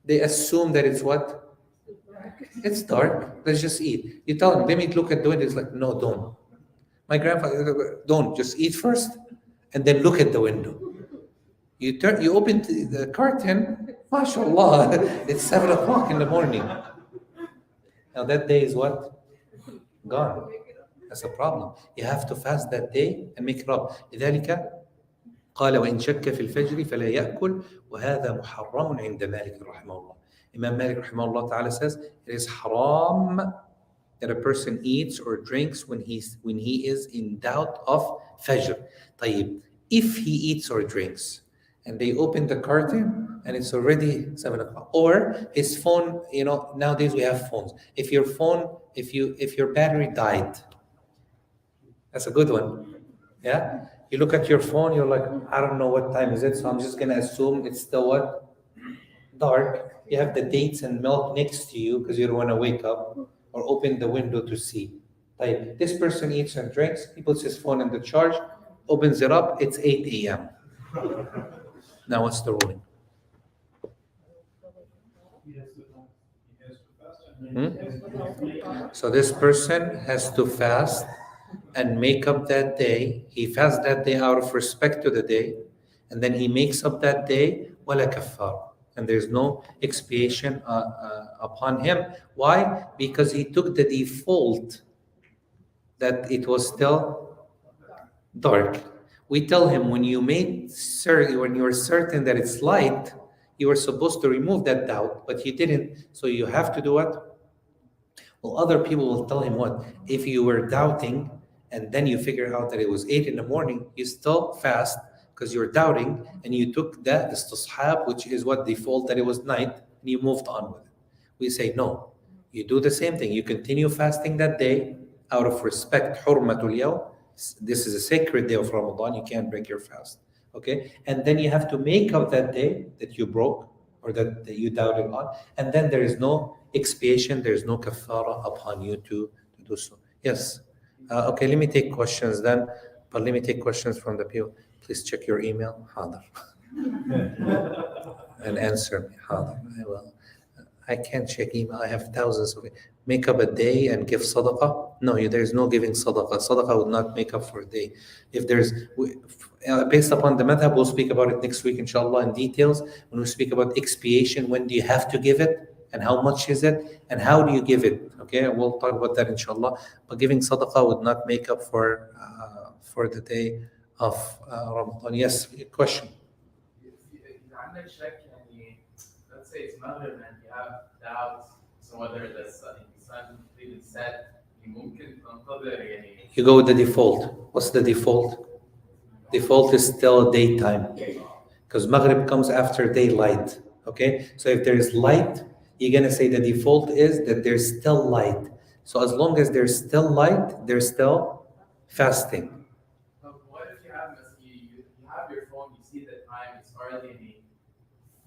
They assume that it's what? It's dark. Let's just eat. You tell them, let me look at the window. It's like, no, don't. My grandfather, don't. Just eat first and then look at the window. You open the curtain, mashallah, it's 7 o'clock in the morning. Now that day is what? Gone. That's a problem. You have to fast that day and make it up. لذلك قال وإن شك في الفجر فلا يأكل وهذا محرم عند مالك رحمه الله. Imam Malik رحمه الله تعالى says it is haram that a person eats or drinks when he is in doubt of fajr. طيب, if he eats or drinks and they open the curtain and it's already 7 o'clock, or his phone, you know, nowadays we have phones. If your battery died, that's a good one. Yeah? You look at your phone, you're like, I don't know what time is it, so I'm just going to assume it's still what? Dark. You have the dates and milk next to you because you don't want to wake up or open the window to see. Like, this person eats and drinks, he puts his phone in the charge, opens it up, it's 8 a.m. Now what's the ruling? So this person has to fast and make up that day. He fasts that day out of respect to the day, and then he makes up that day wala kaffar, and there's no expiation upon him. Why? Because he took the default that it was still dark. We tell him when you are certain that it's light, you were supposed to remove that doubt, but you didn't. So you have to do what? Well, other people will tell him what? If you were doubting and then you figure out that it was 8 in the morning, you still fast because you're doubting, and you took the istishab, which is what default that it was night, and you moved on with it. We say no. You do the same thing. You continue fasting that day out of respect. Hurmatul yawm. This is a sacred day of Ramadan. You can't break your fast. Okay? And then you have to make up that day that you broke or that you doubted on, and then there is no expiation, there is no kafara upon you to do so. Yes. Okay, let me take questions then, but let me take questions from the people. Please check your email. Hadar. And answer me. Hadar. I will. I can't check email. I have thousands of it. Make up a day and give sadaqah. No, there is no giving sadaqah. Sadaqah would not make up for a day. If there's, based upon the madhab, we'll speak about it next week, inshallah, in details. When we speak about expiation, when do you have to give it? And how much is it? And how do you give it? Okay, we'll talk about that, inshallah. But giving sadaqah would not make up for the day of Ramadan. Yes, question.
عندك شك يعني let's say it's Maghrib and you have doubts so whether the sun completely set ممكن تنتظر يعني
You go with the default. What's the default? Default is still daytime because Maghrib comes after daylight. Okay, so if there is light, you're gonna say the default is that there's still light. So as long as there's still light, there's still fasting.
But what if you have you have your phone, you see the time, it's already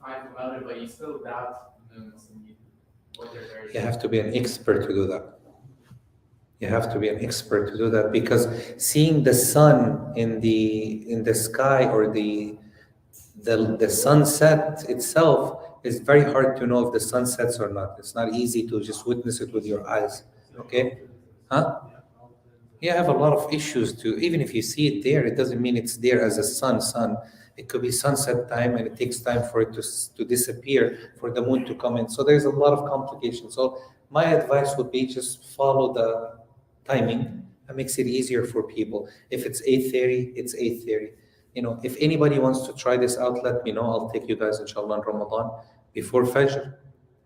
5 to Maghrib, but you still doubt whether there's...
You have to be an expert to do that. You have to be an expert to do that because seeing the sun in the sky or the sunset itself is very hard to know if the sun sets or not. It's not easy to just witness it with your eyes. Okay? Huh? You have a lot of issues to, even if you see it there, it doesn't mean it's there as a sun. It could be sunset time and it takes time for it to disappear, for the moon to come in. So there's a lot of complications. So my advice would be just follow the timing. That makes it easier for people. If it's 8:30, it's 8:30. If anybody wants to try this out, let me know. I'll take you guys, inshallah, in Ramadan before Fajr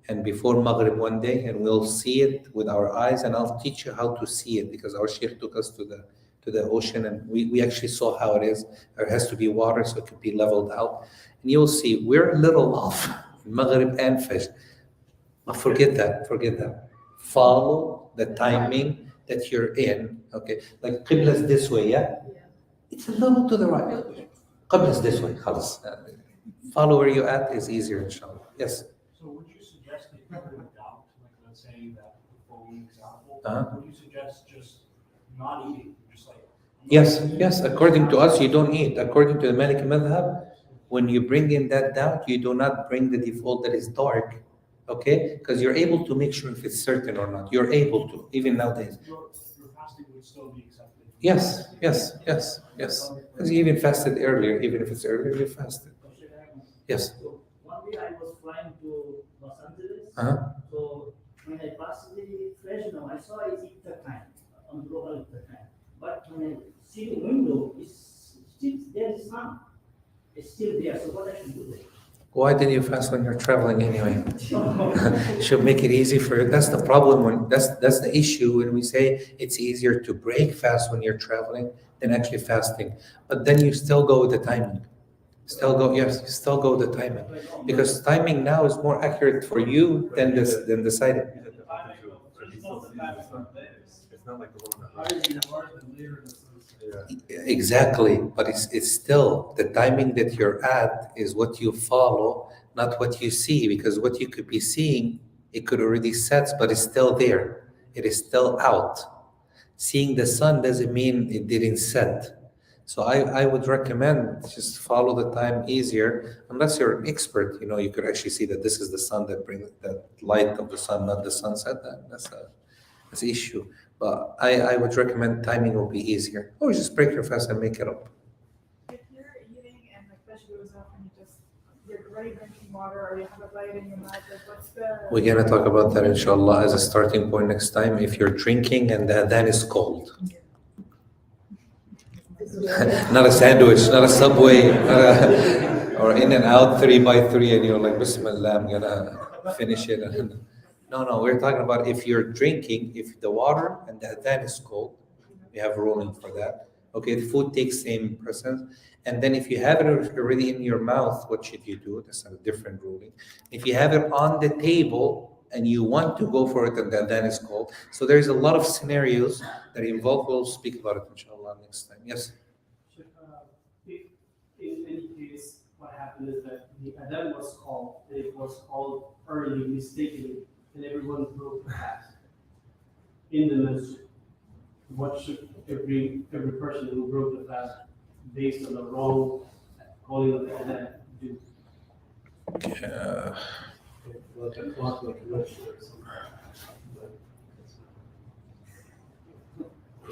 and before Maghrib one day, and we'll see it with our eyes, and I'll teach you how to see it because our Shaykh took us to the ocean, and we actually saw how it is. There has to be water, so it can be leveled out. And you'll see we're a little off in Maghrib and Fajr. But forget that. Follow the timing that you're in. Okay, like Qibla is this way, yeah? It's a little to the right. Qibla is this way, khalas. Follow where you're at is easier, inshallah. Yes?
So would you suggest that people with doubt, like let's say that phone example, would you suggest just not eating? Just like
Yes. According to us, you don't eat. According to the Maliki madhab, when you bring in that doubt, you do not bring the default that is dark. Okay? Because you're able to make sure if it's certain or not. You're able to, even nowadays.
your fasting would still be accepted.
Yes. Because you even fasted earlier. Even if it's earlier, you fasted. Yes.
So one day I was flying to Los Angeles. So when I passed the Fresno, I saw it's Easter time, on global Easter time. But when I see the window, it's still there is sun. It's still there. So what I should do?
Why did you fast when you're traveling anyway? Should make it easy for you. That's the problem. That's the issue when we say it's easier to break fast when you're traveling than actually fasting. But then you still go with the timing. You still go with the timing because timing now is more accurate for you than the sighting.
It's not like the one
Exactly, but it's still the timing that you're at is what you follow, not what you see, because what you could be seeing, it could already set, but it's still there. It is still out. Seeing the sun doesn't mean it didn't set. So I would recommend just follow the time easier, unless you're an expert. You could actually see that this is the sun that brings that light of the sun, not the sunset. That's the issue. But I would recommend timing will be easier. Or just break your fast and make it up.
If you're eating and the fish goes off and you're already drinking water or you have a bite in your mouth, what's the...
We're going to talk about that, inshallah, as a starting point next time. If you're drinking and the adhan is cold. Not a sandwich, not a Subway, or in and out 3x3 and you're like, Bismillah, I'm going to finish it. No, we're talking about if you're drinking, if the water and the adhan is cold, we have a ruling for that. Okay, the food takes same precedence. And then if you have it already in your mouth, what should you do? That's a different ruling. If you have it on the table and you want to go for it and the adhan is cold. So there's a lot of scenarios that involve, we'll speak about it inshallah next time. Yes?
In any case, what happened is that
the adhan was called, and it was called early mistakenly, and everyone broke the fast in the masjid. What should every person who broke the fast based on the wrong calling of the adhan do? Like a clock, like a masjid or something.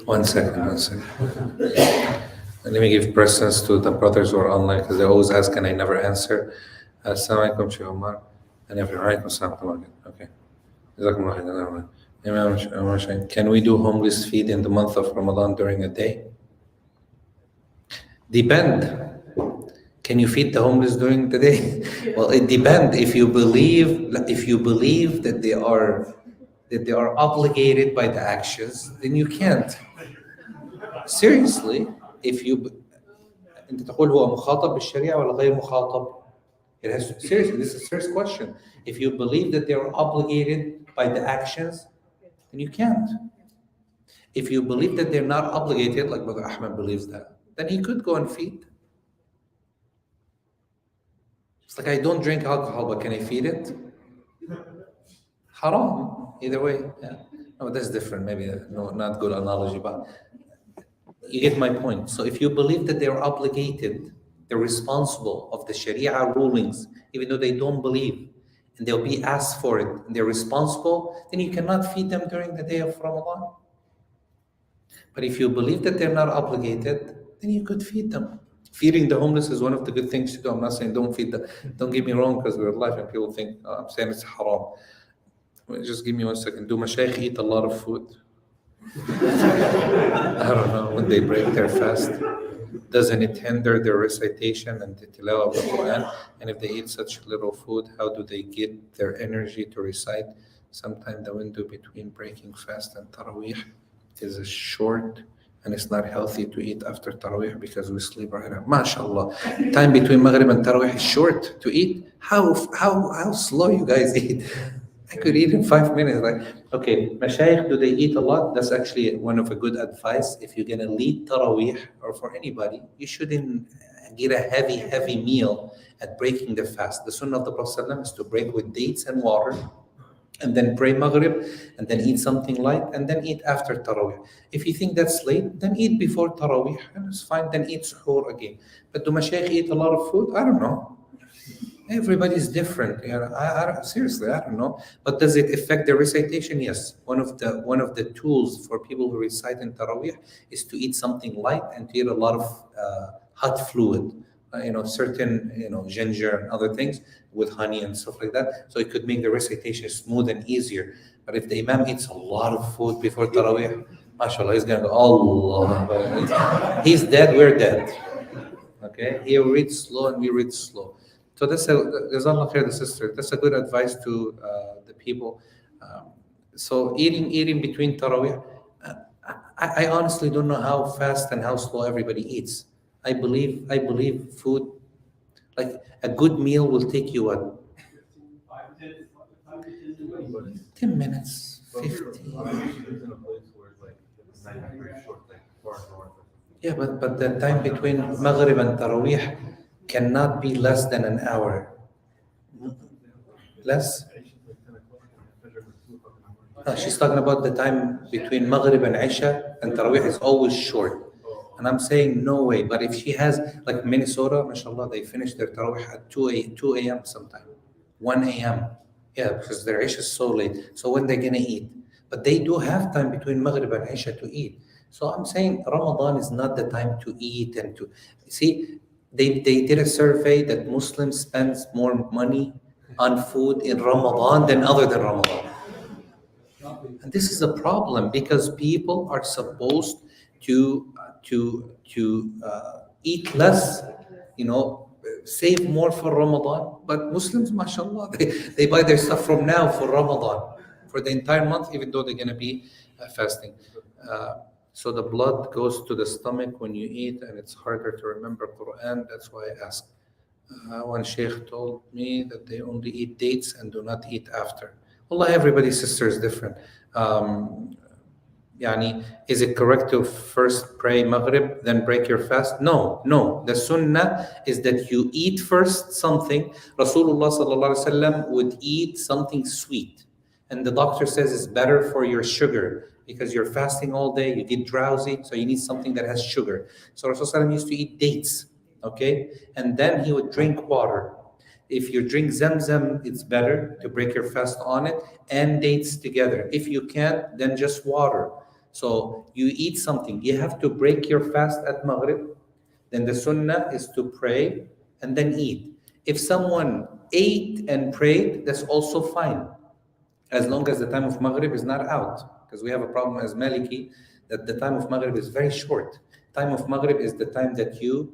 One second. Let me give presence to the brothers who are online because they always ask and I never answer. Assalamu alaikum, Shaykh Ammar. And everyone, okay. Jazakumullah khairan. Imam Ammar Shahin, can we do homeless feed in the month of Ramadan during a day? Depend. Can you feed the homeless during the day? Well, it depends. If you believe that they are obligated by the actions, then you can't. Seriously, if you انت تقول هو مخاطب بالشريعة ولا غير مخاطب? It has seriously, this is a serious question. If you believe that they are obligated by the actions, then you can't. If you believe that they're not obligated, like Brother Ahmed believes that, then he could go and feed. It's like I don't drink alcohol, but can I feed it? Haram. Either way, yeah. No, that's different. Maybe not good analogy, but you get my point. So if you believe that they're obligated, they're responsible of the Sharia rulings, even though they don't believe, and they'll be asked for it, and they're responsible, then you cannot feed them during the day of Ramadan. But if you believe that they're not obligated, then you could feed them. Feeding the homeless is one of the good things to do. I'm not saying don't feed them. Don't get me wrong, because we're alive and people think, I'm saying it's haram. Just give me 1 second. Do Mashaykh eat a lot of food? I don't know, when they break their fast. Doesn't it hinder their recitation and the tilawah of the Quran? And if they eat such little food, how do they get their energy to recite? Sometimes the window between breaking fast and Taraweeh is short, and it's not healthy to eat after Taraweeh because we sleep right now. MashaAllah. Time between Maghrib and Taraweeh is short to eat. How slow you guys eat? I could eat in 5 minutes. Okay, Mashaykh, do they eat a lot? That's actually one of a good advice. If you're gonna lead Taraweeh, or for anybody, you shouldn't get a heavy meal at breaking the fast. The sunnah of the Prophet ﷺ is to break with dates and water, and then pray Maghrib, and then eat something light, and then eat after Taraweeh. If you think that's late, then eat before Taraweeh, and it's fine, then eat suhoor again. But do Mashaykh eat a lot of food? I don't know. Everybody's different. Seriously, I don't know. But does it affect the recitation? Yes. One of the tools for people who recite in Taraweeh is to eat something light and to eat a lot of hot fluid. Certain ginger and other things with honey and stuff like that. So it could make the recitation smooth and easier. But if the Imam eats a lot of food before Taraweeh, mashallah, he's gonna go, Allah. He's dead, we're dead. Okay? He reads slow and we read slow. So Jazakallah khair, the sister. That's a good advice to the people. So eating between Taraweeh, I honestly don't know how fast and how slow everybody eats. I believe food, like a good meal will take you what? 10 minutes, 15. Yeah, but the time between Maghrib and Taraweeh cannot be less than an hour. Less? No, she's talking about the time between Maghrib and Isha, and Taraweeh is always short. And I'm saying no way. But if she has, like Minnesota, mashallah, they finish their Taraweeh at 2 a.m. sometime, 1 a.m. Yeah, because their Isha is so late. So when they're going to eat? But they do have time between Maghrib and Isha to eat. So I'm saying Ramadan is not the time to eat and to... See, they did a survey that Muslims spends more money on food in Ramadan than other than Ramadan. And this is a problem because people are supposed to eat less, save more for Ramadan. But Muslims, mashallah, they buy their stuff from now for Ramadan, for the entire month, even though they're going to be fasting. So the blood goes to the stomach when you eat, and it's harder to remember Quran. That's why I asked. One sheikh told me that they only eat dates and do not eat after. Allah, everybody's sister is different. Yani, is it correct to first pray Maghrib, then break your fast? No, no. The sunnah is that you eat first something. Rasulullah sallallahu alaihi wasallam would eat something sweet. And the doctor says it's better for your sugar because you're fasting all day, you get drowsy, so you need something that has sugar. So Rasulullah used to eat dates, okay? And then he would drink water. If you drink Zamzam, it's better to break your fast on it and dates together. If you can't, then just water. So you eat something. You have to break your fast at Maghrib. Then the sunnah is to pray and then eat. If someone ate and prayed, that's also fine, as long as the time of Maghrib is not out. Because we have a problem as Maliki that the time of Maghrib is very short. Time of Maghrib is the time that you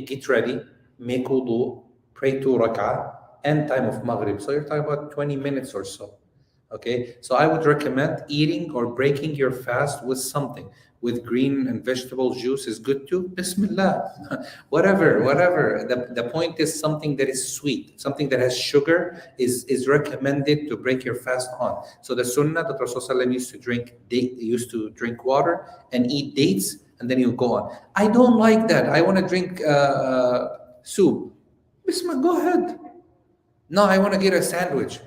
get ready, make wudu, pray 2 rak'ah, and time of Maghrib. So you're talking about 20 minutes or so. Okay, so I would recommend eating or breaking your fast with something. With green and vegetable juice is good too. Bismillah. whatever. The point is something that is sweet, something that has sugar is recommended to break your fast on. So the sunnah that Rasulullah used to drink water and eat dates, and then he'll go on. I don't like that. I want to drink soup. Bismillah, go ahead. No, I want to get a sandwich.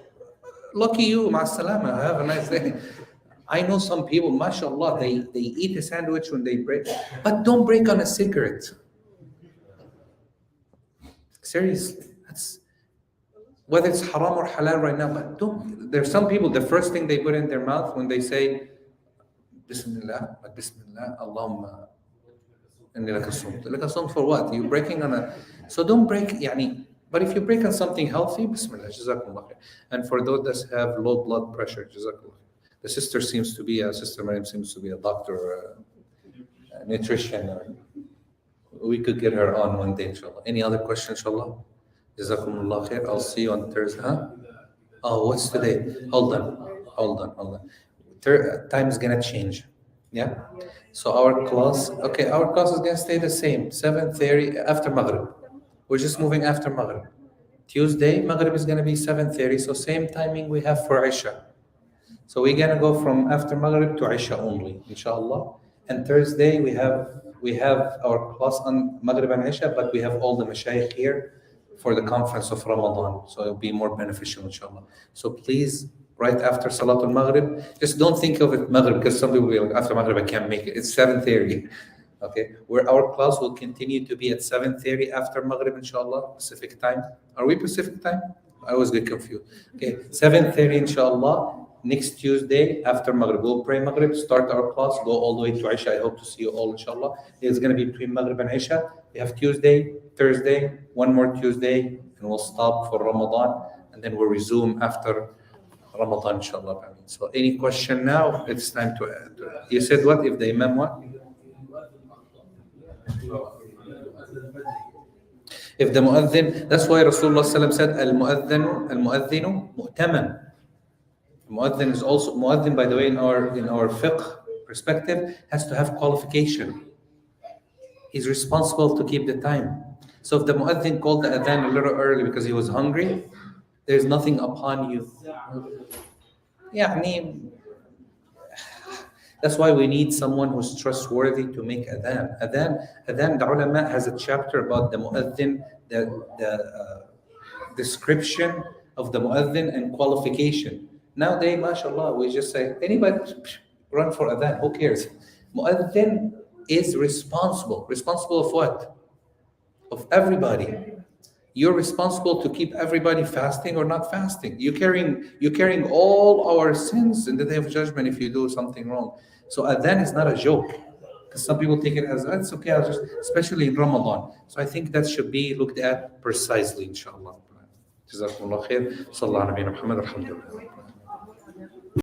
Lucky you, ma'as-salama. Have a nice day. I know some people, mashallah, they eat a sandwich when they break, but don't break on a cigarette. Seriously, that's whether it's haram or halal right now, but don't. There's some people, the first thing they put in their mouth when they say Bismillah, Allahumma inni laka sumt. Laka sumt for what? You're breaking on a, so don't break, yani. But if you break on something healthy, Bismillah, Jazakumullah khair. And for those that have low blood pressure, Jazakumullah. The sister Sister Maryam seems to be a doctor, a nutrition. We could get her on one day, inshallah. Any other questions, inshallah? Jazakumullah khair. I'll see you on Thursday. Huh? Oh, what's today? Hold on. Time is gonna change. Yeah? So our class is gonna stay the same. 7:30 after Maghrib. We're just moving after Maghrib. Tuesday, Maghrib is going to be 7:30, so same timing we have for Isha. So we're going to go from after Maghrib to Isha only, inshallah. And Thursday, we have our class on Maghrib and Isha, but we have all the mashayikh here for the conference of Ramadan. So it'll be more beneficial, inshallah. So please, right after Salatul Maghrib, just don't think of it Maghrib, because some people will be like, after Maghrib, I can't make it. It's 7:30. Okay, where our class will continue to be at 7:30 after Maghrib, inshallah, Pacific time. Are we Pacific time? I always get confused. Okay, 7:30, inshallah, next Tuesday after Maghrib. We'll pray Maghrib, start our class, go all the way to Isha. I hope to see you all, inshallah. It's going to be between Maghrib and Isha. We have Tuesday, Thursday, one more Tuesday, and we'll stop for Ramadan, and then we'll resume after Ramadan, inshallah. So any question now? It's time to add. You said what? If the Imam what? If the mu'adhin, that's why Rasulullah said, al-mu'adhinu mu'taman. Mu'adhin is also, mu'adhin, by the way, in our fiqh perspective, has to have qualification. He's responsible to keep the time. So if the mu'adhin called the adhan a little early because he was hungry, there's nothing upon you. That's why we need someone who's trustworthy to make adhan. Adhan, the ulama has a chapter about the mu'adhin, the description of the mu'adhin and qualification. Nowadays, mashallah, we just say, anybody run for adhan, who cares? Mu'adhin is responsible. Responsible of what? Of everybody. You're responsible to keep everybody fasting or not fasting. You're carrying all our sins in the day of judgment if you do something wrong. So adhan is not a joke. Because some people take it as, it's okay, I'll just, especially in Ramadan. So I think that should be looked at precisely, inshallah. Jazakumullah khair. Sallallahu alayhi wa sallam. Alhamdulillah.